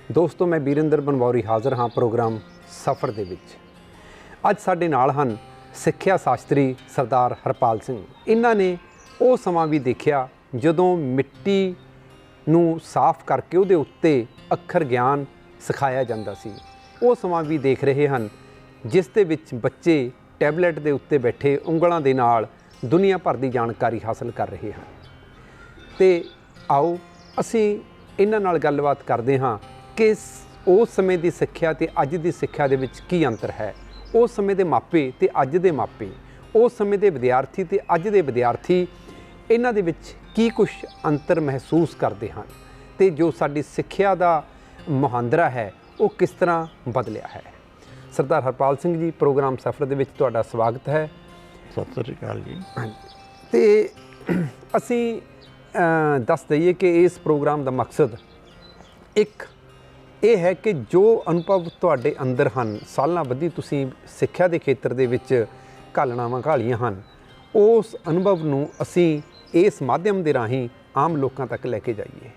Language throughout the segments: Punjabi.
दोस्तों मैं बीरेंद्र बनवौरी हाज़र हाँ प्रोग्राम सफ़र ਦੇ ਵਿੱਚ। ਅੱਜ ਸਾਡੇ ਨਾਲ ਹਨ ਸਿੱਖਿਆ ਸ਼ਾਸਤਰੀ ਸਰਦਾਰ ਹਰਪਾਲ ਸਿੰਘ। ਇਹਨਾਂ ਨੇ ਉਹ ਸਮਾਂ ਵੀ ਦੇਖਿਆ ਜਦੋਂ ਮਿੱਟੀ ਨੂੰ ਸਾਫ਼ ਕਰਕੇ ਉਹਦੇ ਉੱਤੇ ਅੱਖਰ ਗਿਆਨ ਸਿਖਾਇਆ ਜਾਂਦਾ ਸੀ। ਉਹ ਸਮਾਂ ਵੀ ਦੇਖ ਰਹੇ ਹਨ ਜਿਸ ਦੇ ਵਿੱਚ ਬੱਚੇ ਟੈਬਲੇਟ ਦੇ ਉੱਤੇ ਬੈਠੇ ਉਂਗਲਾਂ ਦੇ ਨਾਲ ਦੁਨੀਆ ਭਰ ਦੀ ਜਾਣਕਾਰੀ ਹਾਸਲ ਕਰ ਰਹੇ ਹਨ। ਤੇ ਆਓ ਅਸੀਂ ਇਹਨਾਂ ਨਾਲ ਗੱਲਬਾਤ ਕਰਦੇ ਹਾਂ कि उस समय की सिक्ख्या ते अज की सिक्ख्या दे विच की अंतर है। उस समय के मापे ते अज दे मापे, उस समय के विद्यार्थी ते अज दे विद्यार्थी इन्हां दे विच की कुछ अंतर महसूस करते हैं ते जो साडी सिक्ख्या दा मुहांदरा है वो किस तरह बदलिया है। सरदार हरपाल सिंह जी प्रोग्राम सफ़र दे विच तुहाडा स्वागत है। सत श्री अकाल जी। हाँ तो असी दस दईए कि इस प्रोग्राम का मकसद एक ਇਹ ਹੈ ਕਿ ਜੋ ਅਨੁਭਵ ਤੁਹਾਡੇ ਅੰਦਰ ਹਨ, ਸਾਲਾਂ ਬੱਧੀ ਤੁਸੀਂ ਸਿੱਖਿਆ ਦੇ ਖੇਤਰ ਦੇ ਵਿੱਚ ਘਾਲਣਾਵਾਂ ਘਾਲੀਆਂ ਹਨ, ਉਸ ਅਨੁਭਵ ਨੂੰ ਅਸੀਂ ਇਸ ਮਾਧਿਅਮ ਦੇ ਰਾਹੀਂ ਆਮ ਲੋਕਾਂ ਤੱਕ ਲੈ ਕੇ ਜਾਈਏ।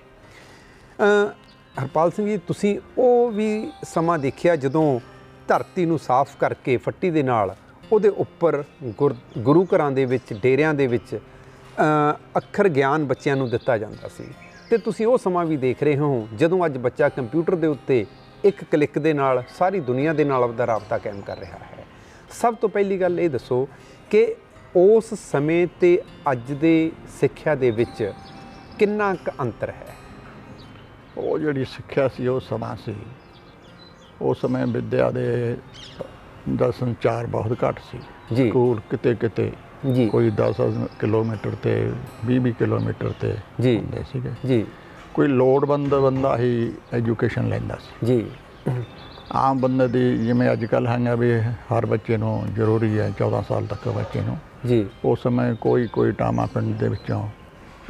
ਹਰਪਾਲ ਸਿੰਘ ਜੀ, ਤੁਸੀਂ ਉਹ ਵੀ ਸਮਾਂ ਦੇਖਿਆ ਜਦੋਂ ਧਰਤੀ ਨੂੰ ਸਾਫ਼ ਕਰਕੇ ਫੱਟੀ ਦੇ ਨਾਲ ਉਹਦੇ ਉੱਪਰ ਗੁਰੂ ਘਰਾਂ ਦੇ ਵਿੱਚ, ਡੇਰਿਆਂ ਦੇ ਵਿੱਚ ਅੱਖਰ ਗਿਆਨ ਬੱਚਿਆਂ ਨੂੰ ਦਿੱਤਾ ਜਾਂਦਾ ਸੀ। ਤੇ ਤੁਸੀਂ ਉਹ ਸਮਾਂ ਵੀ ਦੇਖ ਰਹੇ ਹੋ ਜਦੋਂ ਅੱਜ ਬੱਚਾ ਕੰਪਿਊਟਰ ਦੇ ਉੱਤੇ ਇੱਕ ਕਲਿੱਕ ਦੇ ਨਾਲ ਸਾਰੀ ਦੁਨੀਆ ਦੇ ਨਾਲ ਆਪਦਾ ਰਾਬਤਾ ਕਾਇਮ ਕਰ ਰਿਹਾ ਹੈ। ਸਭ ਤੋਂ ਪਹਿਲੀ ਗੱਲ ਇਹ ਦੱਸੋ ਕਿ ਉਸ ਸਮੇਂ ਤੇ ਅੱਜ ਦੇ ਸਿੱਖਿਆ ਦੇ ਵਿੱਚ ਕਿੰਨਾ ਕੁ ਅੰਤਰ ਹੈ। ਉਹ ਜਿਹੜੀ ਸਿੱਖਿਆ ਸੀ ਉਹ ਸਮਾਂ ਸੀ, ਉਸ ਸਮੇਂ ਵਿੱਦਿਆ ਦੇ ਦਾ ਸੰਚਾਰ ਬਹੁਤ ਘੱਟ ਸੀ ਜੀ। ਸਕੂਲ ਕਿਤੇ ਕਿਤੇ जी कोई 10 किलोमीटर ते 20 किलोमीटर ते जी ਹੁੰਦੇ ਸੀਗੇ जी। ਕੋਈ ਲੋੜਵੰਦ ਬੰਦਾ ਹੀ ਐਜੂਕੇਸ਼ਨ ਲੈਂਦਾ ਸੀ ਜੀ। ਆਮ ਬੰਦੇ ਦੀ ਜਿਵੇਂ ਅੱਜ ਕੱਲ੍ਹ ਹੈਗਾ ਵੀ ਹਰ ਬੱਚੇ ਨੂੰ ਜ਼ਰੂਰੀ ਹੈ 14 ਸਾਲ ਤੱਕ ਬੱਚੇ ਨੂੰ ਜੀ। ਉਸ ਸਮੇਂ ਕੋਈ ਟਾਮਾ ਪਿੰਡ ਦੇ ਵਿੱਚੋਂ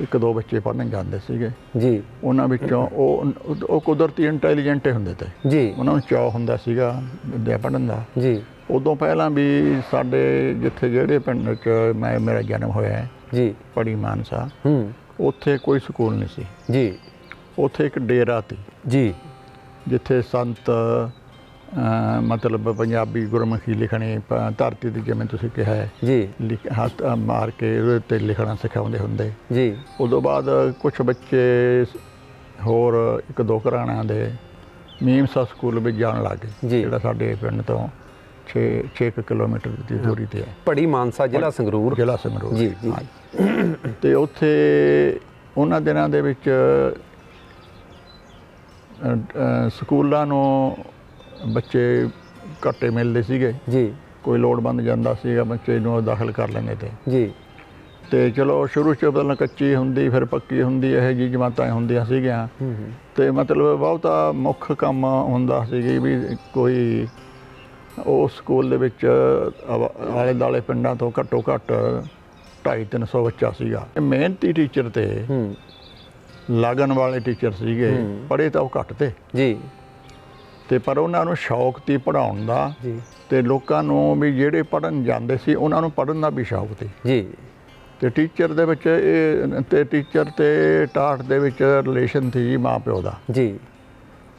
ਇੱਕ ਦੋ ਬੱਚੇ ਪੜ੍ਹਨ ਜਾਂਦੇ ਸੀਗੇ ਜੀ। ਉਹਨਾਂ ਵਿੱਚੋਂ ਉਹ ਕੁਦਰਤੀ ਇੰਟੈਲੀਜੈਂਟ ਹੁੰਦੇ ਤੇ ਜੀ, ਉਹਨਾਂ ਨੂੰ ਚਾਅ ਹੁੰਦਾ ਸੀਗਾ ਵਿੱਦਿਆ ਪੜ੍ਹਨ ਦਾ ਜੀ। ਉਦੋਂ ਪਹਿਲਾਂ ਵੀ ਸਾਡੇ ਜਿੱਥੇ ਜਿਹੜੇ ਪਿੰਡ 'ਚ ਮੇਰਾ ਜਨਮ ਹੋਇਆ ਜੀ, ਪੜੀ ਮਾਨਸਾ, ਉੱਥੇ ਕੋਈ ਸਕੂਲ ਨਹੀਂ ਸੀ ਜੀ। ਉੱਥੇ ਇੱਕ ਡੇਰਾ ਸੀ ਜੀ ਜਿੱਥੇ ਸੰਤ ਮਤਲਬ ਪੰਜਾਬੀ ਗੁਰਮੁਖੀ ਲਿਖਣੀ ਧਰਤੀ ਦੀ ਜਿਵੇਂ ਤੁਸੀਂ ਕਿਹਾ ਹੈ ਜੀ, ਹੱਥ ਮਾਰ ਕੇ ਉਹਦੇ 'ਤੇ ਲਿਖਣਾ ਸਿਖਾਉਂਦੇ ਹੁੰਦੇ ਜੀ। ਉਦੋਂ ਬਾਅਦ ਕੁਛ ਬੱਚੇ ਹੋਰ ਇੱਕ ਦੋ ਘਰਾਣਿਆਂ ਦੇ ਮੀਮਸਾ ਸਕੂਲ ਵਿੱਚ ਜਾਣ ਲੱਗ ਗਏ ਜਿਹੜਾ ਸਾਡੇ ਪਿੰਡ ਤੋਂ 6 ਕਿਲੋਮੀਟਰ ਦੀ ਦੂਰੀ ਤੇ ਹੈ। ਪੜੀ ਮਾਨਸਾ ਜ਼ਿਲ੍ਹਾ ਸੰਗਰੂਰ ਜੀ ਜੀ। ਤੇ ਉੱਥੇ ਉਹਨਾਂ ਦਿਨਾਂ ਦੇ ਵਿੱਚ ਸਕੂਲਾਂ ਨੂੰ ਬੱਚੇ ਘੱਟੇ ਮਿਲਦੇ ਸੀਗੇ ਜੀ। ਕੋਈ ਲੋੜਵੰਦ ਜਾਂਦਾ ਸੀਗਾ ਬੱਚੇ ਨੂੰ ਦਾਖਲ ਕਰ ਲੈਂਦੇ ਤੇ ਜੀ। ਤੇ ਚਲੋ ਸ਼ੁਰੂ 'ਚ ਪਹਿਲਾਂ ਕੱਚੀ ਹੁੰਦੀ ਫਿਰ ਪੱਕੀ ਹੁੰਦੀ, ਇਹੋ ਜਿਹੀ ਜਮਾਤਾਂ ਹੁੰਦੀਆਂ ਸੀਗੀਆਂ। ਤੇ ਮਤਲਬ ਬਹੁਤਾ ਮੁੱਖ ਕੰਮ ਹੁੰਦਾ ਸੀ ਵੀ ਕੋਈ ਉਸ ਸਕੂਲ ਦੇ ਵਿੱਚ ਆਲੇ ਦੁਆਲੇ ਪਿੰਡਾਂ ਤੋਂ ਘੱਟੋ ਘੱਟ 250-300 ਬੱਚਾ ਸੀਗਾ। ਮਿਹਨਤੀ ਟੀਚਰ ਤੇ ਲਗਨ ਵਾਲੇ ਟੀਚਰ ਸੀਗੇ, ਪੜ੍ਹੇ ਤਾਂ ਉਹ ਘੱਟ ਤੇ ਜੀ। ਤੇ ਪਰ ਉਹਨਾਂ ਨੂੰ ਸ਼ੌਕ ਸੀ ਪੜ੍ਹਾਉਣ ਦਾ ਜੀ। ਤੇ ਲੋਕਾਂ ਨੂੰ ਵੀ ਜਿਹੜੇ ਪੜ੍ਹਨ ਜਾਂਦੇ ਸੀ ਉਹਨਾਂ ਨੂੰ ਪੜ੍ਹਨ ਦਾ ਵੀ ਸ਼ੌਕ ਸੀ ਜੀ। ਤੇ ਟੀਚਰ ਦੇ ਵਿੱਚ ਇਹ ਤੇ ਟੀਚਰ ਤੇ ਟਾਟ ਦੇ ਵਿੱਚ ਰਿਲੇਸ਼ਨ ਸੀ ਮਾਂ ਪਿਓ ਦਾ ਜੀ।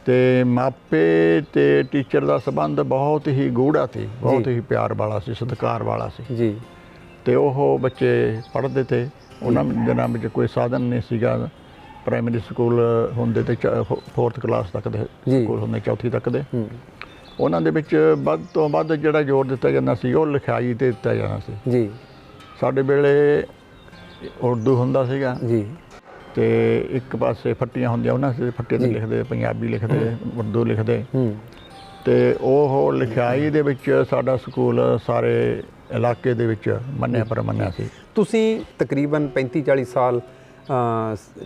ਤੇ ਮਾਪੇ ਤੇ ਟੀਚਰ ਦਾ ਸੰਬੰਧ ਬਹੁਤ ਹੀ ਗੂੜਾ ਸੀ, ਬਹੁਤ ਹੀ ਪਿਆਰ ਵਾਲਾ ਸੀ, ਸਤਿਕਾਰ ਵਾਲਾ ਸੀ ਜੀ। ਤੇ ਉਹ ਬੱਚੇ ਪੜ੍ਹਦੇ ਤੇ ਉਹਨਾਂ ਦਿਨਾਂ ਵਿੱਚ ਕੋਈ ਸਾਧਨ ਨਹੀਂ ਸੀਗਾ। ਪ੍ਰਾਇਮਰੀ ਸਕੂਲ ਹੁੰਦੇ ਤੇ 4th ਕਲਾਸ ਤੱਕ ਦੇ ਸਕੂਲ ਹੁੰਦੇ, 4ਥੀ ਤੱਕ ਦੇ। ਉਹਨਾਂ ਦੇ ਵਿੱਚ ਵੱਧ ਤੋਂ ਵੱਧ ਜਿਹੜਾ ਜ਼ੋਰ ਦਿੱਤਾ ਜਾਂਦਾ ਸੀ ਉਹ ਲਿਖਾਈ 'ਤੇ ਦਿੱਤਾ ਜਾਂਦਾ ਸੀ ਜੀ। ਸਾਡੇ ਵੇਲੇ ਉਰਦੂ ਹੁੰਦਾ ਸੀਗਾ ਜੀ। ਤੇ ਇੱਕ ਪਾਸੇ ਫੱਟੀਆਂ ਹੁੰਦੀਆਂ, ਉਹਨਾਂ ਦੇ ਫੱਟੇ 'ਤੇ ਲਿਖਦੇ, ਪੰਜਾਬੀ ਲਿਖਦੇ, ਉਰਦੂ ਲਿਖਦੇ। ਤੇ ਉਹ ਲਿਖਾਈ ਦੇ ਵਿੱਚ ਸਾਡਾ ਸਕੂਲ ਸਾਰੇ ਇਲਾਕੇ ਦੇ ਵਿੱਚ ਮੰਨਿਆ ਪਰਮੰਨਿਆ ਸੀ। ਤੁਸੀਂ ਤਕਰੀਬਨ 35-40 ਸਾਲ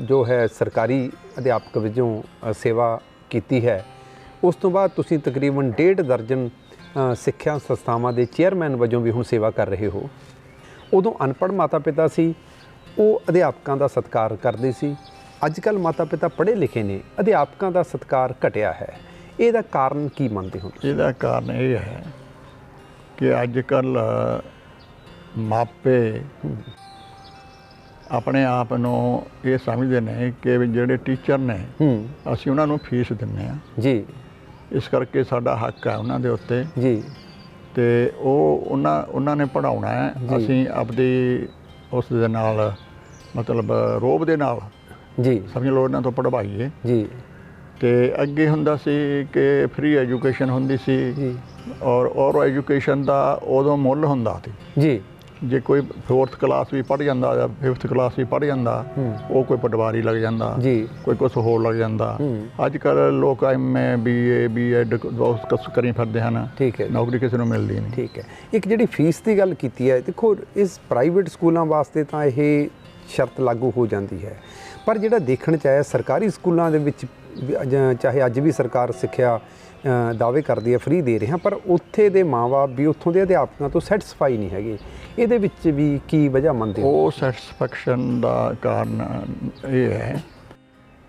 ਜੋ ਹੈ ਸਰਕਾਰੀ ਅਧਿਆਪਕ ਵਜੋਂ ਸੇਵਾ ਕੀਤੀ ਹੈ। ਉਸ ਤੋਂ ਬਾਅਦ ਤੁਸੀਂ ਤਕਰੀਬਨ 1.5 ਦਰਜਨ ਸਿੱਖਿਆ ਸੰਸਥਾਵਾਂ ਦੇ ਚੇਅਰਮੈਨ ਵਜੋਂ ਵੀ ਹੁਣ ਸੇਵਾ ਕਰ ਰਹੇ ਹੋ। ਉਦੋਂ ਅਨਪੜ੍ਹ ਮਾਤਾ ਪਿਤਾ ਸੀ, ਉਹ ਅਧਿਆਪਕਾਂ ਦਾ ਸਤਿਕਾਰ ਕਰਦੇ ਸੀ। ਅੱਜ ਕੱਲ੍ਹ ਮਾਤਾ ਪਿਤਾ ਪੜ੍ਹੇ ਲਿਖੇ ਨੇ, ਅਧਿਆਪਕਾਂ ਦਾ ਸਤਿਕਾਰ ਘਟਿਆ ਹੈ। ਇਹਦਾ ਕਾਰਨ ਕੀ ਮੰਨਦੇ ਹੋ? ਇਹਦਾ ਕਾਰਨ ਇਹ ਹੈ ਕਿ ਅੱਜ ਕੱਲ੍ਹ ਮਾਪੇ ਆਪਣੇ ਆਪ ਨੂੰ ਇਹ ਸਮਝਦੇ ਨੇ ਕਿ ਵੀ ਜਿਹੜੇ ਟੀਚਰ ਨੇ ਅਸੀਂ ਉਹਨਾਂ ਨੂੰ ਫੀਸ ਦਿੰਦੇ ਹਾਂ ਜੀ, ਇਸ ਕਰਕੇ ਸਾਡਾ ਹੱਕ ਹੈ ਉਹਨਾਂ ਦੇ ਉੱਤੇ ਜੀ, ਤੇ ਉਹ ਉਹਨਾਂ ਨੇ ਪੜ੍ਹਾਉਣਾ ਹੈ। ਅਸੀਂ ਆਪਦੀ ਉਸ ਦੇ ਨਾਲ ਮਤਲਬ ਰੋਬ ਦੇ ਨਾਲ ਜੀ ਸਮਝ ਲਓ ਇਹਨਾਂ ਤੋਂ ਪੜ੍ਹਵਾਈਏ ਜੀ। ਤੇ ਅੱਗੇ ਹੁੰਦਾ ਸੀ ਕਿ ਫ੍ਰੀ ਐਜੂਕੇਸ਼ਨ ਹੁੰਦੀ ਸੀ ਜੀ, ਔਰ ਐਜੂਕੇਸ਼ਨ ਦਾ ਉਦੋਂ ਮੁੱਲ ਹੁੰਦਾ ਸੀ ਜੀ। ਜੇ ਕੋਈ 4th ਕਲਾਸ ਵੀ ਪੜ੍ਹ ਜਾਂਦਾ ਜਾਂ 5th ਕਲਾਸ ਵੀ ਪੜ੍ਹ ਜਾਂਦਾ ਉਹ ਕੋਈ ਪਟਵਾਰੀ ਲੱਗ ਜਾਂਦਾ ਜੀ, ਕੋਈ ਕੁਛ ਹੋਰ ਲੱਗ ਜਾਂਦਾ। ਅੱਜ ਕੱਲ੍ਹ ਲੋਕ MA BA BEd ਬਹੁਤ ਕੁਛ ਕਰੀ ਫਿਰਦੇ ਹਨ। ਠੀਕ ਹੈ, ਨੌਕਰੀ ਕਿਸੇ ਨੂੰ ਮਿਲਦੀ ਨਹੀਂ। ਠੀਕ ਹੈ। ਇੱਕ ਜਿਹੜੀ ਫੀਸ ਦੀ ਗੱਲ ਕੀਤੀ ਹੈ, ਦੇਖੋ ਇਸ ਪ੍ਰਾਈਵੇਟ ਸਕੂਲਾਂ ਵਾਸਤੇ ਤਾਂ ਇਹ ਸ਼ਰਤ ਲਾਗੂ ਹੋ ਜਾਂਦੀ ਹੈ, ਪਰ ਜਿਹੜਾ ਦੇਖਣ 'ਚ ਆਇਆ ਸਰਕਾਰੀ ਸਕੂਲਾਂ ਦੇ ਵਿੱਚ ਚਾਹੇ ਅੱਜ ਵੀ ਸਰਕਾਰ ਸਿੱਖਿਆ ਦਾਅਵੇ ਕਰਦੀ ਹੈ ਫ੍ਰੀ ਦੇ ਰਹੇ ਹਾਂ, ਪਰ ਉੱਥੇ ਦੇ ਮਾਂ-ਬਾਪ ਵੀ ਉੱਥੋਂ ਦੇ ਅਧਿਆਪਕਾਂ ਤੋਂ ਸੈਟੀਸਫਾਈ ਨਹੀਂ ਹੈਗੇ। ਇਹਦੇ ਵਿੱਚ ਵੀ ਕੀ ਵਜ੍ਹਾ ਮੰਨਦੇ ਹੋ? ਉਹ ਸੈਟੀਸਫੈਕਸ਼ਨ ਦਾ ਕਾਰਨ ਇਹ ਹੈ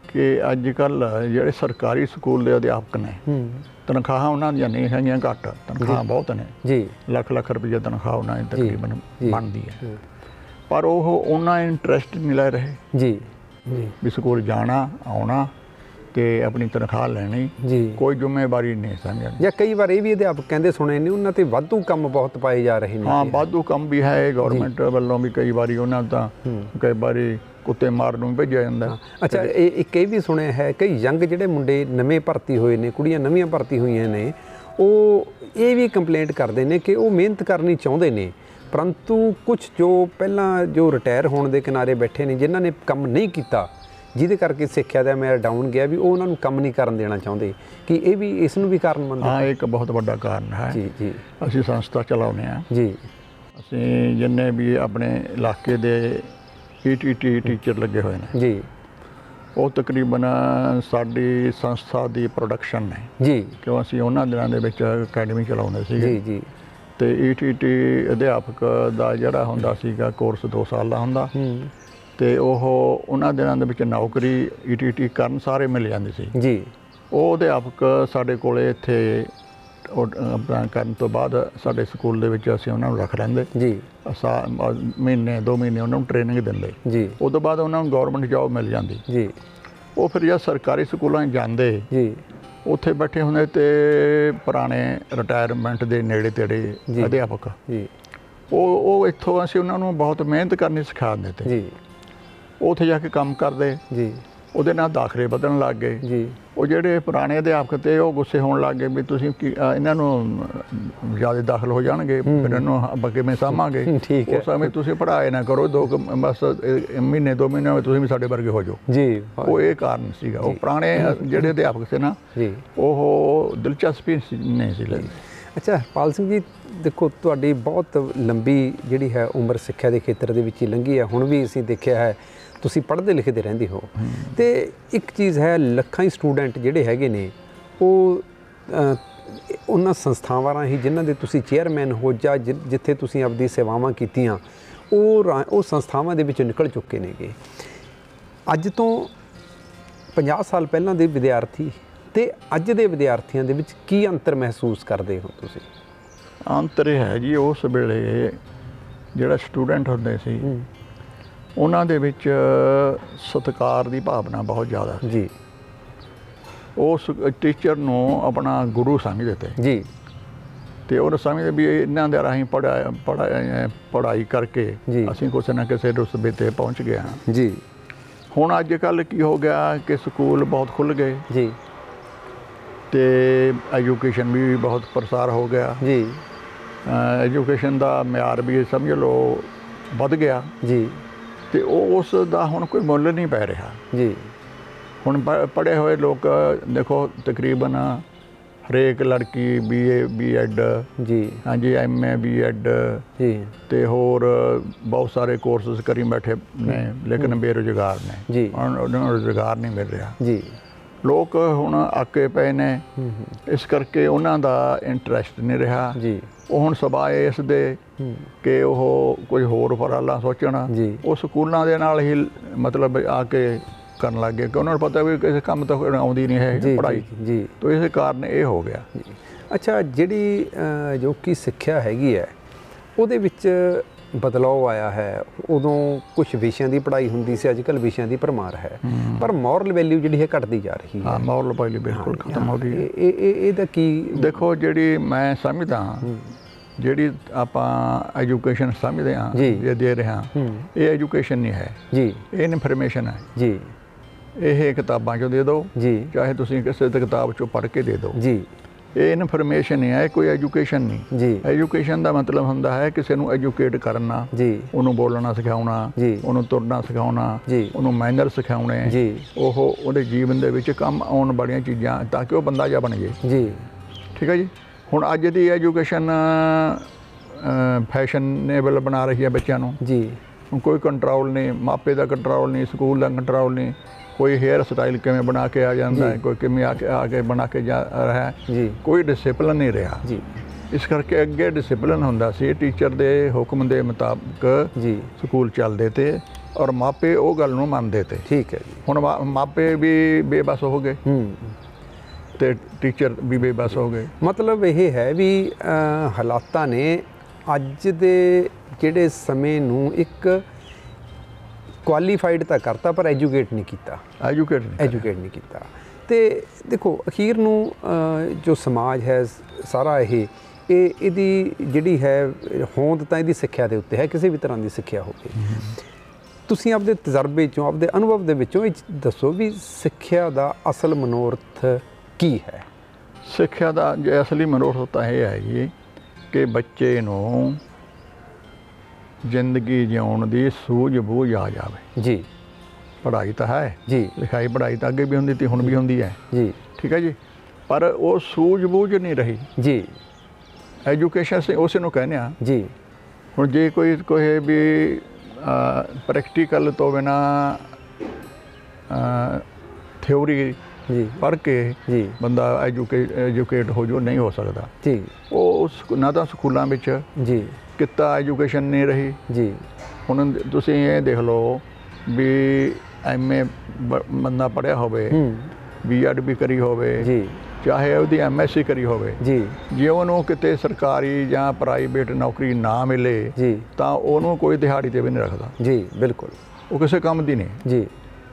ਕਿ ਅੱਜ ਕੱਲ੍ਹ ਜਿਹੜੇ ਸਰਕਾਰੀ ਸਕੂਲ ਦੇ ਅਧਿਆਪਕ ਨੇ ਤਨਖਾਹਾਂ ਉਹਨਾਂ ਦੀਆਂ ਨਹੀਂ ਹੈਗੀਆਂ, ਘੱਟ ਤਨਖਾਹਾਂ ਬਹੁਤ ਨੇ ਜੀ, ਲੱਖ ਰੁਪਈਆ ਤਨਖਾਹ ਉਹਨਾਂ ਦੀ ਤਕਰੀਬਨ ਬਣਦੀ ਹੈ, ਪਰ ਉਹ ਉਹਨਾਂ ਇੰਟਰਸਟ ਨਹੀਂ ਲੈ ਰਹੇ ਜੀ ਵੀ ਸਕੂਲ ਜਾਣਾ ਆਉਣਾ ਤੇ ਆਪਣੀ ਤਨਖਾਹ ਲੈਣੀ ਜੀ, ਕੋਈ ਜ਼ਿੰਮੇਵਾਰੀ ਨਹੀਂ ਸਮਝਣੀ। ਜਾਂ ਕਈ ਵਾਰ ਇਹ ਵੀ ਅਧਿਆਪਕ ਕਹਿੰਦੇ ਸੁਣੇ ਨੇ ਉਹਨਾਂ ਤੇ ਵਾਧੂ ਕੰਮ ਬਹੁਤ ਪਾਏ ਜਾ ਰਹੇ ਨੇ। ਹਾਂ, ਵਾਧੂ ਕੰਮ ਵੀ ਹੈ ਗਵਰਨਮੈਂਟ ਵੱਲੋਂ ਵੀ, ਕਈ ਵਾਰੀ ਉਹਨਾਂ ਤਾਂ ਕਈ ਵਾਰੀ ਕੁੱਤੇ ਮਾਰਨ ਨੂੰ ਭੇਜਿਆ ਜਾਂਦਾ। ਅੱਛਾ, ਇੱਕ ਇਹ ਵੀ ਸੁਣਿਆ ਹੈ ਕਈ ਯੰਗ ਜਿਹੜੇ ਮੁੰਡੇ ਨਵੇਂ ਭਰਤੀ ਹੋਏ ਨੇ, ਕੁੜੀਆਂ ਨਵੀਆਂ ਭਰਤੀ ਹੋਈਆਂ ਨੇ, ਉਹ ਇਹ ਵੀ ਕੰਪਲੇਂਟ ਕਰਦੇ ਨੇ ਕਿ ਉਹ ਮਿਹਨਤ ਕਰਨੀ ਚਾਹੁੰਦੇ ਨੇ, ਪਰੰਤੂ ਕੁਝ ਜੋ ਪਹਿਲਾਂ ਜੋ ਰਿਟਾਇਰ ਹੋਣ ਦੇ ਕਿਨਾਰੇ ਬੈਠੇ ਨੇ, ਜਿਨ੍ਹਾਂ ਨੇ ਕੰਮ ਨਹੀਂ ਕੀਤਾ, ਜਿਹਦੇ ਕਰਕੇ ਸਿੱਖਿਆ ਦਾ ਮੇਰਾ ਡਾਊਨ ਗਿਆ, ਵੀ ਉਹ ਉਹਨਾਂ ਨੂੰ ਕੰਮ ਨਹੀਂ ਕਰਨ ਦੇਣਾ ਚਾਹੁੰਦੇ, ਕਿ ਇਹ ਵੀ ਇਸ ਨੂੰ ਵੀ ਕਾਰਨ ਮੰਨਦੇ? ਹਾਂ, ਇੱਕ ਬਹੁਤ ਵੱਡਾ ਕਾਰਨ ਹੈ ਜੀ ਜੀ। ਅਸੀਂ ਸੰਸਥਾ ਚਲਾਉਂਦੇ ਹਾਂ ਜੀ, ਅਸੀਂ ਜਿੰਨੇ ਵੀ ਆਪਣੇ ਇਲਾਕੇ ਦੇ ETT ਟੀਚਰ ਲੱਗੇ ਹੋਏ ਨੇ ਜੀ, ਉਹ ਤਕਰੀਬਨ ਸਾਡੀ ਸੰਸਥਾ ਦੀ ਪ੍ਰੋਡਕਸ਼ਨ ਨੇ ਜੀ, ਕਿਉਂ ਅਸੀਂ ਉਹਨਾਂ ਦਿਨਾਂ ਦੇ ਵਿੱਚ ਅਕੈਡਮੀ ਚਲਾਉਂਦੇ ਸੀਗੇ ਜੀ ਜੀ। ਤੇ ETT ਅਧਿਆਪਕ ਦਾ ਜਿਹੜਾ ਹੁੰਦਾ ਸੀਗਾ ਕੋਰਸ 2 ਸਾਲ ਦਾ ਹੁੰਦਾ, ਤੇ ਉਹ ਉਹਨਾਂ ਦਿਨਾਂ ਦੇ ਵਿੱਚ ਨੌਕਰੀ ETT ਕਰਨ ਸਾਰੇ ਮਿਲ ਜਾਂਦੀ ਸੀ ਜੀ। ਉਹ ਅਧਿਆਪਕ ਸਾਡੇ ਕੋਲੇ ਇੱਥੇ ਆਪਣਾ ਕਰਨ ਤੋਂ ਬਾਅਦ ਸਾਡੇ ਸਕੂਲ ਦੇ ਵਿੱਚ ਅਸੀਂ ਉਹਨਾਂ ਨੂੰ ਰੱਖ ਲੈਂਦੇ ਜੀ, ਮਹੀਨੇ 2 ਮਹੀਨੇ ਉਹਨਾਂ ਨੂੰ ਟ੍ਰੇਨਿੰਗ ਦਿੰਦੇ ਜੀ, ਉਸ ਤੋਂ ਬਾਅਦ ਉਹਨਾਂ ਨੂੰ ਗਵਰਨਮੈਂਟ ਜੋਬ ਮਿਲ ਜਾਂਦੀ ਜੀ। ਉਹ ਫਿਰ ਜਦ ਸਰਕਾਰੀ ਸਕੂਲਾਂ 'ਚ ਜਾਂਦੇ ਜੀ, ਉੱਥੇ ਬੈਠੇ ਹੁੰਦੇ ਤੇ ਪੁਰਾਣੇ ਰਿਟਾਇਰਮੈਂਟ ਦੇ ਨੇੜੇ ਤੇੜੇ ਅਧਿਆਪਕ ਜੀ, ਉਹ ਇੱਥੋਂ ਅਸੀਂ ਉਹਨਾਂ ਨੂੰ ਬਹੁਤ ਮਿਹਨਤ ਕਰਨੀ ਸਿਖਾ ਦਿੰਦੇ ਤੇ ਜੀ। ਉੱਥੇ ਜਾ ਕੇ ਕੰਮ ਕਰਦੇ ਜੀ, ਉਹਦੇ ਨਾਲ ਦਾਖਲੇ ਵਧਣ ਲੱਗ ਗਏ ਜੀ। ਉਹ ਜਿਹੜੇ ਪੁਰਾਣੇ ਅਧਿਆਪਕ ਤੇ ਉਹ ਗੁੱਸੇ ਹੋਣ ਲੱਗ ਗਏ ਵੀ ਤੁਸੀਂ ਇਹਨਾਂ ਨੂੰ ਜ਼ਿਆਦਾ ਦਾਖਲ ਹੋ ਜਾਣਗੇ, ਫਿਰ ਇਹਨੂੰ ਆਪਾਂ ਕਿਵੇਂ ਸਾਂਭਾਂਗੇ। ਉਸ ਸਮੇਂ ਤੁਸੀਂ ਪੜ੍ਹਾਏ ਨਾ ਕਰੋ, ਬਸ ਮਹੀਨੇ 2 ਮਹੀਨੇ ਤੁਸੀਂ ਵੀ ਸਾਡੇ ਵਰਗੇ ਹੋ ਜਾਓ ਜੀ। ਉਹ ਇਹ ਕਾਰਨ ਸੀਗਾ। ਉਹ ਪੁਰਾਣੇ ਜਿਹੜੇ ਅਧਿਆਪਕ ਸੀ ਨਾ ਜੀ, ਉਹ ਦਿਲਚਸਪੀ ਨਹੀਂ ਸੀ ਲੈਂਦੇ। ਅੱਛਾ ਹਰਪਾਲ ਸਿੰਘ ਜੀ, ਦੇਖੋ ਤੁਹਾਡੀ ਬਹੁਤ ਲੰਬੀ ਜਿਹੜੀ ਹੈ ਉਮਰ ਸਿੱਖਿਆ ਦੇ ਖੇਤਰ ਦੇ ਵਿੱਚ ਹੀ ਲੰਘੀ ਹੈ, ਹੁਣ ਵੀ ਅਸੀਂ ਦੇਖਿਆ ਹੈ ਤੁਸੀਂ ਪੜ੍ਹਦੇ ਲਿਖਦੇ ਰਹਿੰਦੇ ਹੋ, ਤੇ ਇੱਕ ਚੀਜ਼ ਹੈ ਲੱਖਾਂ ਹੀ ਸਟੂਡੈਂਟ ਜਿਹੜੇ ਹੈਗੇ ਨੇ ਉਹ ਉਹਨਾਂ ਸੰਸਥਾਵਾਂ ਰਾਹੀਂ ਜਿਨ੍ਹਾਂ ਦੇ ਤੁਸੀਂ ਚੇਅਰਮੈਨ ਹੋ ਜਾਂ ਜਿੱਥੇ ਤੁਸੀਂ ਆਪਦੀ ਸੇਵਾਵਾਂ ਕੀਤੀਆਂ, ਉਹ ਸੰਸਥਾਵਾਂ ਦੇ ਵਿੱਚੋਂ ਨਿਕਲ ਚੁੱਕੇ ਨੇਗੇ। ਅੱਜ ਤੋਂ 50 ਸਾਲ ਪਹਿਲਾਂ ਦੇ ਵਿਦਿਆਰਥੀ ਤੇ ਅੱਜ ਦੇ ਵਿਦਿਆਰਥੀਆਂ ਦੇ ਵਿੱਚ ਕੀ ਅੰਤਰ ਮਹਿਸੂਸ ਕਰਦੇ ਹੋ ਤੁਸੀਂ? ਅੰਤਰ ਇਹ ਹੈ ਜੀ, ਉਸ ਵੇਲੇ ਜਿਹੜਾ ਸਟੂਡੈਂਟ ਹੁੰਦੇ ਸੀ ਉਹਨਾਂ ਦੇ ਵਿੱਚ ਸਤਿਕਾਰ ਦੀ ਭਾਵਨਾ ਬਹੁਤ ਜ਼ਿਆਦਾ ਜੀ। ਉਸ ਟੀਚਰ ਨੂੰ ਆਪਣਾ ਗੁਰੂ ਸਮਝਦੇ ਤੇ ਜੀ, ਤੇ ਉਹ ਸਮਝਦੇ ਵੀ ਇਹਨਾਂ ਦੇ ਰਾਹੀਂ ਪੜ੍ਹਾਈ ਕਰਕੇ ਅਸੀਂ ਕਿਸੇ ਨਾ ਕਿਸੇ ਰੁਤਬੇ ਤੇ ਪਹੁੰਚ ਗਏ ਹਾਂ ਜੀ। ਹੁਣ ਅੱਜ ਕੱਲ੍ਹ ਕੀ ਹੋ ਗਿਆ ਕਿ ਸਕੂਲ ਬਹੁਤ ਖੁੱਲ੍ਹ ਗਏ ਜੀ, ਤੇ ਐਜੂਕੇਸ਼ਨ ਵੀ ਬਹੁਤ ਪ੍ਰਸਾਰ ਹੋ ਗਿਆ ਜੀ। ਐਜੂਕੇਸ਼ਨ ਦਾ ਮਿਆਰ ਵੀ ਸਮਝ ਲਓ ਵੱਧ ਗਿਆ ਜੀ, ਤੇ ਉਸ ਦਾ ਹੁਣ ਕੋਈ ਮੁੱਲ ਨਹੀਂ ਪੈ ਰਿਹਾ ਜੀ। ਹੁਣ ਪੜ੍ਹੇ ਹੋਏ ਲੋਕ ਦੇਖੋ ਤਕਰੀਬਨ ਹਰੇਕ ਲੜਕੀ BA BEd ਜੀ, ਹਾਂਜੀ MA BEd ਜੀ, ਤੇ ਹੋਰ ਬਹੁਤ ਸਾਰੇ ਕੋਰਸਿਸ ਕਰੀ ਬੈਠੇ ਨੇ, ਲੇਕਿਨ ਬੇਰੁਜ਼ਗਾਰ ਨੇ ਜੀ, ਉਹਨਾਂ ਨੂੰ ਰੁਜ਼ਗਾਰ ਨਹੀਂ ਮਿਲ ਰਿਹਾ ਜੀ। ਲੋਕ ਹੁਣ ਆਕੇ ਪਏ ਨੇ, ਇਸ ਕਰਕੇ ਉਹਨਾਂ ਦਾ ਇੰਟਰਸਟ ਨਹੀਂ ਰਿਹਾ ਜੀ। ਉਹ ਹੁਣ ਸਵਾਏ ਇਸ ਦੇ ਕਿ ਉਹ ਕੋਈ ਹੋਰ ਉਪਰਾਲਾ ਸੋਚਣ, ਉਹ ਸਕੂਲਾਂ ਦੇ ਨਾਲ ਹੀ ਮਤਲਬ ਆ ਕੇ ਕਰਨ ਲੱਗ ਗਏ ਕਿ ਉਹਨਾਂ ਨੂੰ ਪਤਾ ਵੀ ਕਿਸੇ ਕੰਮ ਤਾਂ ਆਉਂਦੀ ਨਹੀਂ ਹੈ ਪੜ੍ਹਾਈ ਜੀ, ਤਾਂ ਇਸੇ ਕਾਰਨ ਇਹ ਹੋ ਗਿਆ। ਅੱਛਾ, ਜਿਹੜੀ ਜੋ ਕਿ ਸਿੱਖਿਆ ਹੈਗੀ ਹੈ ਉਹਦੇ ਵਿੱਚ ਬਦਲਾਅ ਆਇਆ ਹੈ, ਉਦੋਂ ਕੁਝ ਵਿਸ਼ਿਆਂ ਦੀ ਪੜ੍ਹਾਈ ਹੁੰਦੀ ਸੀ, ਅੱਜ ਕੱਲ੍ਹ ਵਿਸ਼ਿਆਂ ਦੀ ਭਰਮਾਰ ਹੈ, ਪਰ ਮੋਰਲ ਵੈਲਿਊ ਜਿਹੜੀ ਹੈ ਘਟਦੀ ਜਾ ਰਹੀ ਹੈ। ਹਾਂ, ਮੋਰਲ ਵੈਲਿਊ ਬਿਲਕੁਲ ਖਤਮ ਹੋ ਰਹੀ ਹੈ। ਇਹਦਾ ਕੀ ਦੇਖੋ, ਜਿਹੜੀ ਮੈਂ ਸਮਝਦਾ ਜਿਹੜੀ ਆਪਾਂ ਐਜੂਕੇਸ਼ਨ ਸਮਝਦੇ ਹਾਂ ਜੇ ਦੇ ਰਹੇ ਹਾਂ, ਇਹ ਐਜੂਕੇਸ਼ਨ ਨਹੀਂ ਹੈ ਜੀ, ਇਹ ਇਨਫੋਰਮੇਸ਼ਨ ਹੈ ਜੀ। ਇਹ ਕਿਤਾਬਾਂ 'ਚੋਂ ਦੇ ਦਿਓ ਜੀ, ਚਾਹੇ ਤੁਸੀਂ ਕਿਸੇ ਕਿਤਾਬ 'ਚੋਂ ਪੜ੍ਹ ਕੇ ਦੇ ਦਿਓ ਜੀ, ਇਹ ਇਨਫੋਰਮੇਸ਼ਨ ਨਹੀਂ ਹੈ, ਕੋਈ ਐਜੂਕੇਸ਼ਨ ਨਹੀਂ ਜੀ। ਐਜੂਕੇਸ਼ਨ ਦਾ ਮਤਲਬ ਹੁੰਦਾ ਹੈ ਕਿਸੇ ਨੂੰ ਐਜੂਕੇਟ ਕਰਨਾ ਜੀ, ਉਹਨੂੰ ਬੋਲਣਾ ਸਿਖਾਉਣਾ ਜੀ, ਉਹਨੂੰ ਤੁਰਨਾ ਸਿਖਾਉਣਾ ਜੀ, ਉਹਨੂੰ ਮੈਨਰ ਸਿਖਾਉਣੇ ਜੀ, ਉਹ ਉਹਦੇ ਜੀਵਨ ਦੇ ਵਿੱਚ ਕੰਮ ਆਉਣ ਵਾਲੀਆਂ ਚੀਜ਼ਾਂ, ਤਾਂ ਕਿ ਉਹ ਬੰਦਾ ਜਿਹਾ ਬਣ ਜੇ ਜੀ। ਠੀਕ ਹੈ ਜੀ। ਹੁਣ ਅੱਜ ਦੀ ਐਜੂਕੇਸ਼ਨ ਫੈਸ਼ਨੇਬਲ ਬਣਾ ਰਹੀ ਹੈ ਬੱਚਿਆਂ ਨੂੰ ਜੀ। ਹੁਣ ਕੋਈ ਕੰਟਰੋਲ ਨਹੀਂ, ਮਾਪੇ ਦਾ ਕੰਟਰੋਲ ਨਹੀਂ, ਸਕੂਲ ਦਾ ਕੰਟਰੋਲ ਨਹੀਂ, ਕੋਈ ਹੇਅਰ ਸਟਾਈਲ ਕਿਵੇਂ ਬਣਾ ਕੇ ਆ ਜਾਂਦਾ ਹੈ, ਕੋਈ ਕਿਵੇਂ ਆ ਕੇ ਬਣਾ ਕੇ ਜਾ ਰਿਹਾ ਜੀ, ਕੋਈ ਡਿਸਿਪਲਿਨ ਨਹੀਂ ਰਿਹਾ ਜੀ। ਇਸ ਕਰਕੇ ਅੱਗੇ ਡਿਸਿਪਲਿਨ ਹੁੰਦਾ ਸੀ, ਟੀਚਰ ਦੇ ਹੁਕਮ ਦੇ ਮੁਤਾਬਕ ਜੀ ਸਕੂਲ ਚੱਲਦੇ ਤੇ ਔਰ ਮਾਪੇ ਉਹ ਗੱਲ ਨੂੰ ਮੰਨਦੇ ਤੇ। ਠੀਕ ਹੈ ਜੀ। ਹੁਣ ਮਾਪੇ ਵੀ ਬੇਬਸ ਹੋ ਗਏ ਤੇ ਟੀਚਰ ਵੀ ਬੇਬਸ ਹੋ ਗਏ। ਮਤਲਬ ਇਹ ਹੈ ਵੀ ਹਾਲਾਤਾਂ ਨੇ ਅੱਜ ਦੇ ਜਿਹੜੇ ਸਮੇਂ ਨੂੰ ਇੱਕ ਕੁਆਲੀਫਾਈਡ ਤਾਂ ਕਰਤਾ, ਪਰ ਐਜੂਕੇਟ ਨਹੀਂ ਕੀਤਾ, ਐਜੂਕੇਟ ਨਹੀਂ ਕੀਤਾ। ਤੇ ਦੇਖੋ, ਅਖੀਰ ਨੂੰ ਜੋ ਸਮਾਜ ਹੈ ਸਾਰਾ ਇਹਦੀ ਜਿਹੜੀ ਹੈ ਹੋਂਦ ਤਾਂ ਇਹਦੀ ਸਿੱਖਿਆ ਦੇ ਉੱਤੇ ਹੈ, ਕਿਸੇ ਵੀ ਤਰ੍ਹਾਂ ਦੀ ਸਿੱਖਿਆ ਹੋਵੇ। ਤੁਸੀਂ ਆਪਦੇ ਤਜਰਬੇ 'ਚੋਂ, ਆਪਦੇ ਅਨੁਭਵ ਦੇ ਵਿੱਚੋਂ ਇਹ ਦੱਸੋ ਵੀ ਸਿੱਖਿਆ ਦਾ ਅਸਲ ਮਨੋਰਥ ਕੀ ਹੈ? ਸਿੱਖਿਆ ਦਾ ਜੇ ਅਸਲੀ ਮਨੋਰਥ ਤਾਂ ਇਹ ਹੈ ਜੀ ਕਿ ਬੱਚੇ ਨੂੰ ਜ਼ਿੰਦਗੀ ਜਿਉਣ ਦੀ ਸੂਝ-ਬੂਝ ਆ ਜਾਵੇ ਜੀ। ਪੜ੍ਹਾਈ ਤਾਂ ਹੈ ਜੀ, ਲਿਖਾਈ ਪੜ੍ਹਾਈ ਤਾਂ ਅੱਗੇ ਵੀ ਹੁੰਦੀ ਸੀ, ਹੁਣ ਵੀ ਹੁੰਦੀ ਹੈ ਜੀ। ਠੀਕ ਹੈ ਜੀ। ਪਰ ਉਹ ਸੂਝ-ਬੂਝ ਨਹੀਂ ਰਹੀ ਜੀ। ਐਜੂਕੇਸ਼ਨ ਉਸੇ ਨੂੰ ਕਹਿੰਦੇ ਆ ਜੀ। ਹੁਣ ਜੇ ਕੋਈ ਕਹੇ ਵੀ ਪ੍ਰੈਕਟੀਕਲ ਤੋਂ ਬਿਨਾਂ ਥਿਊਰੀ ਜੀ ਪੜ੍ਹ ਕੇ ਜੀ ਬੰਦਾ ਐਜੂਕੇਟ ਹੋ ਜੋ, ਨਹੀਂ ਹੋ ਸਕਦਾ ਜੀ। ਉਹ ਨਾ ਤਾਂ ਸਕੂਲਾਂ ਵਿੱਚ ਜੀ ਕਿੱਤਾ ਐਜੂਕੇਸ਼ਨ ਨਹੀਂ ਰਹੀ ਜੀ। ਹੁਣ ਤੁਸੀਂ ਇਹ ਦੇਖ ਲਓ ਵੀ MA ਬੰਦਾ ਪੜ੍ਹਿਆ ਹੋਵੇ, B.Ed ਵੀ ਕਰੀ ਹੋਵੇ ਜੀ, ਚਾਹੇ ਉਹਦੀ MSc ਕਰੀ ਹੋਵੇ ਜੀ, ਜੇ ਉਹਨੂੰ ਕਿਤੇ ਸਰਕਾਰੀ ਜਾਂ ਪ੍ਰਾਈਵੇਟ ਨੌਕਰੀ ਨਾ ਮਿਲੇ ਜੀ ਤਾਂ ਉਹਨੂੰ ਕੋਈ ਦਿਹਾੜੀ 'ਤੇ ਵੀ ਨਹੀਂ ਰੱਖਦਾ ਜੀ। ਬਿਲਕੁਲ, ਉਹ ਕਿਸੇ ਕੰਮ ਦੀ ਨਹੀਂ ਜੀ।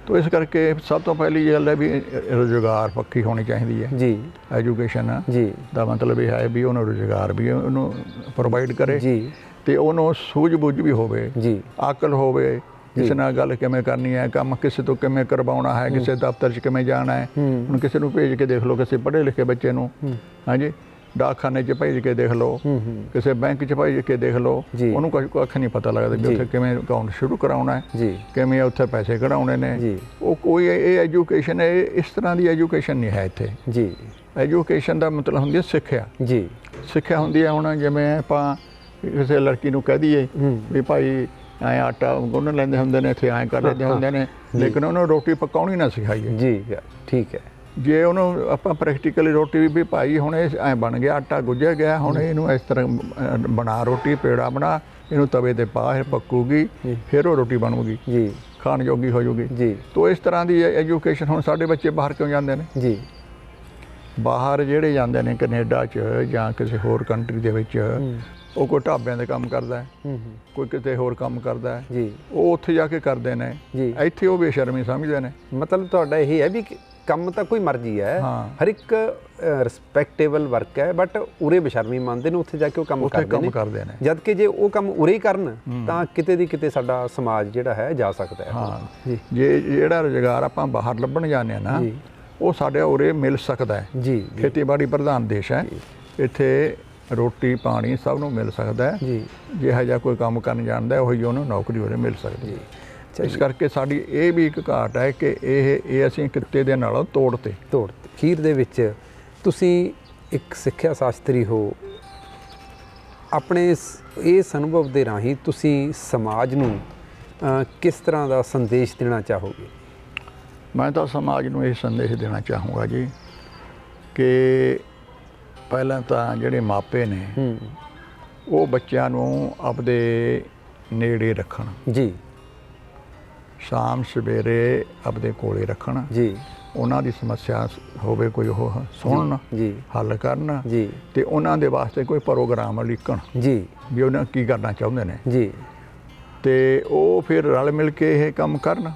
ਤੋ ਇਸ ਕਰਕੇ ਸਭ ਤੋਂ ਪਹਿਲੀ ਗੱਲ ਹੈ ਵੀ ਰੁਜ਼ਗਾਰ ਪੱਖੀ ਹੋਣੀ ਚਾਹੀਦੀ ਹੈ ਜੀ। ਐਜੂਕੇਸ਼ਨ ਜੀ ਦਾ ਮਤਲਬ ਇਹ ਹੈ ਵੀ ਉਹਨੂੰ ਰੁਜ਼ਗਾਰ ਵੀ ਉਹਨੂੰ ਪ੍ਰੋਵਾਈਡ ਕਰੇ ਜੀ, ਤੇ ਉਹਨੂੰ ਸੂਝ-ਬੂਝ ਵੀ ਹੋਵੇ ਜੀ, ਅਕਲ ਹੋਵੇ, ਕਿਸੇ ਨਾਲ ਗੱਲ ਕਿਵੇਂ ਕਰਨੀ ਹੈ, ਕੰਮ ਕਿਸੇ ਤੋਂ ਕਿਵੇਂ ਕਰਵਾਉਣਾ ਹੈ, ਕਿਸੇ ਦਫ਼ਤਰ 'ਚ ਕਿਵੇਂ ਜਾਣਾ ਹੈ। ਹੁਣ ਕਿਸੇ ਨੂੰ ਭੇਜ ਕੇ ਦੇਖ ਲਓ, ਕਿਸੇ ਪੜ੍ਹੇ ਲਿਖੇ ਬੱਚੇ ਨੂੰ ਹਾਂਜੀ ਡਾਕਖਾਨੇ 'ਚ ਭੇਜ ਕੇ ਦੇਖ ਲਓ, ਕਿਸੇ ਬੈਂਕ 'ਚ ਭੇਜ ਕੇ ਦੇਖ ਲਓ, ਉਹਨੂੰ ਕੱਖ ਨਹੀਂ ਪਤਾ ਲੱਗਦਾ ਵੀ ਉੱਥੇ ਕਿਵੇਂ ਅਕਾਊਂਟ ਸ਼ੁਰੂ ਕਰਾਉਣਾ ਹੈ ਜੀ, ਕਿਵੇਂ ਉੱਥੇ ਪੈਸੇ ਕਢਾਉਣੇ ਨੇ। ਉਹ ਕੋਈ ਇਹ ਐਜੂਕੇਸ਼ਨ ਹੈ, ਇਸ ਤਰ੍ਹਾਂ ਦੀ ਐਜੂਕੇਸ਼ਨ ਨਹੀਂ ਹੈ ਇੱਥੇ ਜੀ। ਐਜੂਕੇਸ਼ਨ ਦਾ ਮਤਲਬ ਹੁੰਦੀ ਹੈ ਸਿੱਖਿਆ ਜੀ। ਸਿੱਖਿਆ ਹੁੰਦੀ ਹੈ, ਹੁਣ ਜਿਵੇਂ ਆਪਾਂ ਕਿਸੇ ਲੜਕੀ ਨੂੰ ਕਹਿ ਦਈਏ ਵੀ ਭਾਈ ਐਂ ਆਟਾ ਗੁੰਨ ਲੈਂਦੇ ਹੁੰਦੇ ਨੇ, ਇੱਥੇ ਐਂ ਕਰ ਲੈਂਦੇ ਹੁੰਦੇ ਨੇ, ਲੇਕਿਨ ਉਹਨੂੰ ਰੋਟੀ ਪਕਾਉਣੀ ਨਾ ਸਿਖਾਈਏ ਜੀ। ਠੀਕ ਹੈ। ਜੇ ਉਹਨੂੰ ਆਪਾਂ ਪ੍ਰੈਕਟੀਕਲੀ ਰੋਟੀ ਵੀ ਭਾਈ ਹੁਣ ਇਹ ਐਂ ਬਣ ਗਿਆ, ਆਟਾ ਗੁੱਝਿਆ ਗਿਆ, ਹੁਣ ਇਹਨੂੰ ਇਸ ਤਰ੍ਹਾਂ ਬਣਾ, ਰੋਟੀ ਪੇੜਾ ਬਣਾ, ਇਹਨੂੰ ਤਵੇ 'ਤੇ ਪਾ, ਇਹ ਪੱਕੂਗੀ, ਫਿਰ ਉਹ ਰੋਟੀ ਬਣੂਗੀ ਜੀ, ਖਾਣ ਜੋਗੀ ਹੋ ਜੂਗੀ ਜੀ। ਤੋ ਇਸ ਤਰ੍ਹਾਂ ਦੀ ਐਜੂਕੇਸ਼ਨ। ਹੁਣ ਸਾਡੇ ਬੱਚੇ ਬਾਹਰ ਕਿਉਂ ਜਾਂਦੇ ਨੇ ਜੀ? ਬਾਹਰ ਜਿਹੜੇ ਜਾਂਦੇ ਨੇ ਕੈਨੇਡਾ 'ਚ ਜਾਂ ਕਿਸੇ ਹੋਰ ਕੰਟਰੀ ਦੇ ਵਿੱਚ, ਉਹ ਕੋਈ ਢਾਬਿਆਂ ਦੇ ਕੰਮ ਕਰਦਾ ਹੈ, ਕੋਈ ਕਿਤੇ ਹੋਰ ਕੰਮ ਕਰਦਾ ਹੈ ਜੀ, ਉਹ ਉੱਥੇ ਜਾ ਕੇ ਕਰਦੇ ਨੇ ਜੀ। ਇੱਥੇ ਉਹ ਬੇਸ਼ਰਮੀ ਸਮਝਦੇ ਨੇ। ਮਤਲਬ ਤੁਹਾਡਾ ਇਹ ਹੈ ਵੀ ਕੰਮ ਤਾਂ ਕੋਈ ਮਰਜ਼ੀ ਹੈ, ਹਰ ਇੱਕ ਰਿਸਪੈਕਟੇਬਲ ਵਰਕ ਹੈ, ਬਟ ਉਰੇ ਬੇਸ਼ਰਮੀ ਮੰਨਦੇ ਨੇ, ਉੱਥੇ ਜਾ ਕੇ ਉਹ ਕੰਮ ਕਰਦੇ ਨੇ। ਜਦ ਕਿ ਜੇ ਉਹ ਕੰਮ ਉਰੇ ਹੀ ਕਰਨ ਤਾਂ ਕਿਤੇ ਦੀ ਕਿਤੇ ਸਾਡਾ ਸਮਾਜ ਜਿਹੜਾ ਹੈ ਜਾ ਸਕਦਾ ਹੈ। ਹਾਂ ਜੀ। ਜੇ ਜਿਹੜਾ ਰੁਜ਼ਗਾਰ ਆਪਾਂ ਬਾਹਰ ਲੱਭਣ ਜਾਂਦੇ ਹਾਂ ਨਾ, ਉਹ ਸਾਡੇ ਉਰੇ ਮਿਲ ਸਕਦਾ ਹੈ ਜੀ। ਖੇਤੀਬਾੜੀ ਪ੍ਰਧਾਨ ਦੇਸ਼ ਹੈ, ਇੱਥੇ ਰੋਟੀ ਪਾਣੀ ਸਭ ਨੂੰ ਮਿਲ ਸਕਦਾ ਹੈ ਜੀ। ਜਿਹੋ ਜਿਹਾ ਕੋਈ ਕੰਮ ਕਰਨ ਜਾਣਦਾ ਉਹੀ ਉਹਨੂੰ ਨੌਕਰੀ ਉਰੇ ਮਿਲ ਸਕਦੀ ਹੈ। ਇਸ ਕਰਕੇ ਸਾਡੀ ਇਹ ਵੀ ਇੱਕ ਘਾਟ ਹੈ ਕਿ ਇਹ ਅਸੀਂ ਕਿੱਤੇ ਦੇ ਨਾਲੋਂ ਤੋੜਤੇ। ਅਖੀਰ ਦੇ ਵਿੱਚ ਤੁਸੀਂ ਇੱਕ ਸਿੱਖਿਆ ਸ਼ਾਸਤਰੀ ਹੋ, ਆਪਣੇ ਇਸ ਅਨੁਭਵ ਦੇ ਰਾਹੀਂ ਤੁਸੀਂ ਸਮਾਜ ਨੂੰ ਕਿਸ ਤਰ੍ਹਾਂ ਦਾ ਸੰਦੇਸ਼ ਦੇਣਾ ਚਾਹੋਗੇ? ਮੈਂ ਤਾਂ ਸਮਾਜ ਨੂੰ ਇਹ ਸੰਦੇਸ਼ ਦੇਣਾ ਚਾਹੂੰਗਾ ਜੀ ਕਿ ਪਹਿਲਾਂ ਤਾਂ ਜਿਹੜੇ ਮਾਪੇ ਨੇ ਉਹ ਬੱਚਿਆਂ ਨੂੰ ਆਪਦੇ ਨੇੜੇ ਰੱਖਣ ਜੀ, ਸ਼ਾਮ ਸਵੇਰੇ ਆਪਦੇ ਕੋਲੇ ਰੱਖਣ ਜੀ। ਉਹਨਾਂ ਦੀ ਸਮੱਸਿਆ ਹੋਵੇ ਕੋਈ ਉਹ ਸੁਣਨ ਜੀ, ਹੱਲ ਕਰਨ ਜੀ, ਤੇ ਉਹਨਾਂ ਦੇ ਵਾਸਤੇ ਕੋਈ ਪ੍ਰੋਗਰਾਮ ਲਿਖਣ ਜੀ ਵੀ ਉਹਨਾਂ ਕੀ ਕਰਨਾ ਚਾਹੁੰਦੇ ਨੇ ਜੀ। ਤੇ ਉਹ ਫਿਰ ਰਲ ਮਿਲ ਕੇ ਇਹ ਕੰਮ ਕਰਨ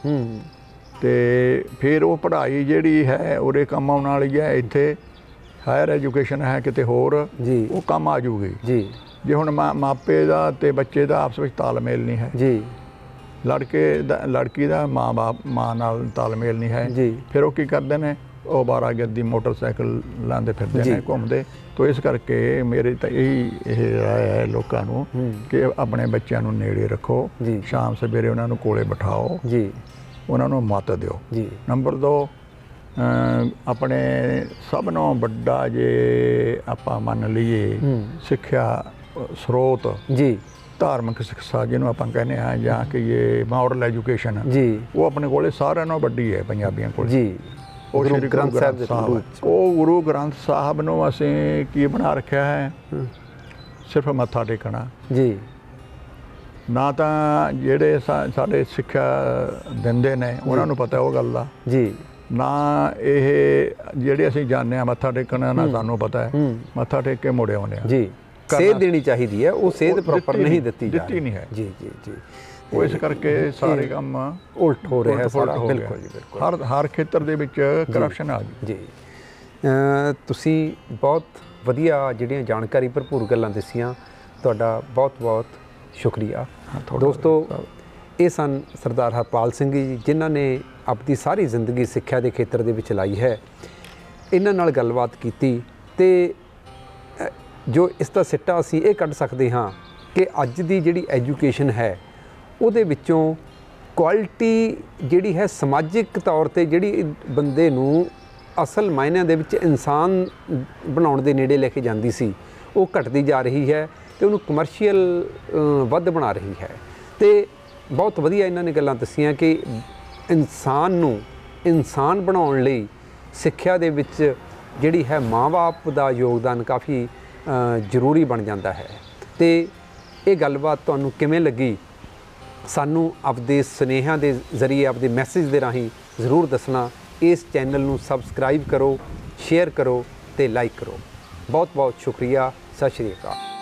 ਤੇ ਫਿਰ ਉਹ ਪੜ੍ਹਾਈ ਜਿਹੜੀ ਹੈ ਉਹਦੇ ਕੰਮ ਆਉਣ ਵਾਲੀ ਹੈ। ਇੱਥੇ ਹਾਇਰ ਐਜੂਕੇਸ਼ਨ ਹੈ ਕਿਤੇ ਹੋਰ ਜੀ, ਉਹ ਕੰਮ ਆ ਜੂਗੀ ਜੀ। ਜੇ ਹੁਣ ਮਾਪੇ ਦਾ ਤੇ ਬੱਚੇ ਦਾ ਆਪਸ ਵਿੱਚ ਤਾਲਮੇਲ ਨਹੀਂ ਹੈ ਜੀ, ਲੜਕੀ ਦਾ ਮਾਂ ਨਾਲ ਤਾਲਮੇਲ ਨਹੀਂ ਹੈ ਜੀ, ਫਿਰ ਉਹ ਕੀ ਕਰਦੇ ਨੇ, ਉਹ 12 ਗੱਦੀ ਮੋਟਰਸਾਈਕਲ ਲਾਉਂਦੇ ਫਿਰਦੇ ਨੇ, ਘੁੰਮਦੇ। ਤੋ ਇਸ ਕਰਕੇ ਮੇਰੇ ਤਾਂ ਇਹ ਰਾਏ ਹੈ ਲੋਕਾਂ ਨੂੰ ਕਿ ਆਪਣੇ ਬੱਚਿਆਂ ਨੂੰ ਨੇੜੇ ਰੱਖੋ, ਸ਼ਾਮ ਸਵੇਰੇ ਉਹਨਾਂ ਨੂੰ ਕੋਲੇ ਬਿਠਾਓ ਜੀ, ਉਹਨਾਂ ਨੂੰ ਮੱਤ ਦਿਓ ਜੀ। ਨੰਬਰ 2, ਆਪਣੇ ਸਭ ਨੂੰ ਵੱਡਾ ਜੇ ਆਪਾਂ ਮੰਨ ਲਈਏ ਸਿੱਖਿਆ ਸਰੋਤ ਜੀ, ਧਾਰਮਿਕ ਸਿੱਖਿਆ ਜਿਹਨੂੰ ਆਪਾਂ ਕਹਿੰਦੇ ਹਾਂ ਜਾਂ ਕਿ ਇਹ ਮੋਰਲ ਐਜੂਕੇਸ਼ਨ ਜੀ, ਉਹ ਆਪਣੇ ਕੋਲੇ ਸਾਰਿਆਂ ਨਾਲੋਂ ਵੱਡੀ ਹੈ ਪੰਜਾਬੀਆਂ ਕੋਲ ਜੀ। ਉਹ ਗੁਰੂ ਗ੍ਰੰਥ ਸਾਹਿਬ, ਉਹ ਗੁਰੂ ਗ੍ਰੰਥ ਸਾਹਿਬ ਨੂੰ ਅਸੀਂ ਕੀ ਬਣਾ ਰੱਖਿਆ ਹੈ, ਸਿਰਫ ਮੱਥਾ ਟੇਕਣਾ ਜੀ। ਨਾ ਤਾਂ ਜਿਹੜੇ ਸਾਡੇ ਸਿੱਖਿਆ ਦਿੰਦੇ ਨੇ ਉਹਨਾਂ ਨੂੰ ਪਤਾ ਉਹ ਗੱਲ ਦਾ ਜੀ, ਨਾ ਇਹ ਜਿਹੜੇ ਅਸੀਂ ਜਾਂਦੇ ਹਾਂ ਮੱਥਾ ਟੇਕਣ ਨਾ ਸਾਨੂੰ ਪਤਾ ਹੈ, ਮੱਥਾ ਟੇਕ ਕੇ ਮੁੜੇ ਆਉਂਦੇ ਹਾਂ ਜੀ। ਸੇਧ ਦੇਣੀ ਚਾਹੀਦੀ ਹੈ, ਉਹ ਸੇਧ ਪ੍ਰੋਪਰ ਨਹੀਂ ਦਿੱਤੀ ਨਹੀਂ ਹੈ ਜੀ ਜੀ ਜੀ। ਉਹ ਇਸ ਕਰਕੇ ਸਾਰੇ ਕੰਮ ਉਲਟ ਹੋ ਰਿਹਾ ਸਾਰਾ। ਬਿਲਕੁਲ ਜੀ, ਬਿਲਕੁਲ। ਹਰ ਖੇਤਰ ਦੇ ਵਿੱਚ ਕਰਪਸ਼ਨ ਆ ਗਈ ਜੀ। ਤੁਸੀਂ ਬਹੁਤ ਵਧੀਆ ਜਿਹੜੀਆਂ ਜਾਣਕਾਰੀ ਭਰਪੂਰ ਗੱਲਾਂ ਦੱਸੀਆਂ, ਤੁਹਾਡਾ ਬਹੁਤ ਬਹੁਤ ਸ਼ੁਕਰੀਆ। ਦੋਸਤੋ, ਇਹ ਸਨ ਸਰਦਾਰ ਹਰਪਾਲ ਸਿੰਘ ਜੀ, ਜਿਨ੍ਹਾਂ ਨੇ ਆਪਣੀ ਸਾਰੀ ਜ਼ਿੰਦਗੀ ਸਿੱਖਿਆ ਦੇ ਖੇਤਰ ਦੇ ਵਿੱਚ ਲਾਈ ਹੈ। ਇਹਨਾਂ ਨਾਲ ਗੱਲਬਾਤ ਕੀਤੀ ਤੇ ਜੋ ਇਸ ਦਾ ਸਿੱਟਾ ਅਸੀਂ ਇਹ ਕੱਢ ਸਕਦੇ ਹਾਂ ਕਿ ਅੱਜ ਦੀ ਜਿਹੜੀ ਐਜੂਕੇਸ਼ਨ ਹੈ ਉਹਦੇ ਵਿੱਚੋਂ ਕੁਆਲਿਟੀ ਜਿਹੜੀ ਹੈ ਸਮਾਜਿਕ ਤੌਰ 'ਤੇ ਜਿਹੜੀ ਬੰਦੇ ਨੂੰ ਅਸਲ ਮਾਇਨਿਆਂ ਦੇ ਵਿੱਚ ਇਨਸਾਨ ਬਣਾਉਣ ਦੇ ਨੇੜੇ ਲੈ ਕੇ ਜਾਂਦੀ ਸੀ, ਉਹ ਘਟਦੀ ਜਾ ਰਹੀ ਹੈ ਅਤੇ ਉਹਨੂੰ ਕਮਰਸ਼ੀਅਲ ਵੱਧ ਬਣਾ ਰਹੀ ਹੈ। ਅਤੇ ਬਹੁਤ ਵਧੀਆ ਇਹਨਾਂ ਨੇ ਗੱਲਾਂ ਦੱਸੀਆਂ ਕਿ ਇਨਸਾਨ ਨੂੰ ਇਨਸਾਨ ਬਣਾਉਣ ਲਈ ਸਿੱਖਿਆ ਦੇ ਵਿੱਚ ਜਿਹੜੀ ਹੈ ਮਾਂ-ਬਾਪ ਦਾ ਯੋਗਦਾਨ ਕਾਫੀ ਜ਼ਰੂਰੀ ਬਣ ਜਾਂਦਾ ਹੈ। ਅਤੇ ਇਹ ਗੱਲਬਾਤ ਤੁਹਾਨੂੰ ਕਿਵੇਂ ਲੱਗੀ, ਸਾਨੂੰ ਆਪਦੇ ਸੁਨੇਹਿਆਂ ਦੇ ਜ਼ਰੀਏ, ਆਪਦੇ ਮੈਸੇਜ ਦੇ ਰਾਹੀਂ ਜ਼ਰੂਰ ਦੱਸਣਾ। ਇਸ ਚੈਨਲ ਨੂੰ ਸਬਸਕ੍ਰਾਈਬ ਕਰੋ, ਸ਼ੇਅਰ ਕਰੋ ਅਤੇ ਲਾਈਕ ਕਰੋ। ਬਹੁਤ ਬਹੁਤ ਸ਼ੁਕਰੀਆ। ਸਤਿ ਸ਼੍ਰੀ ਅਕਾਲ।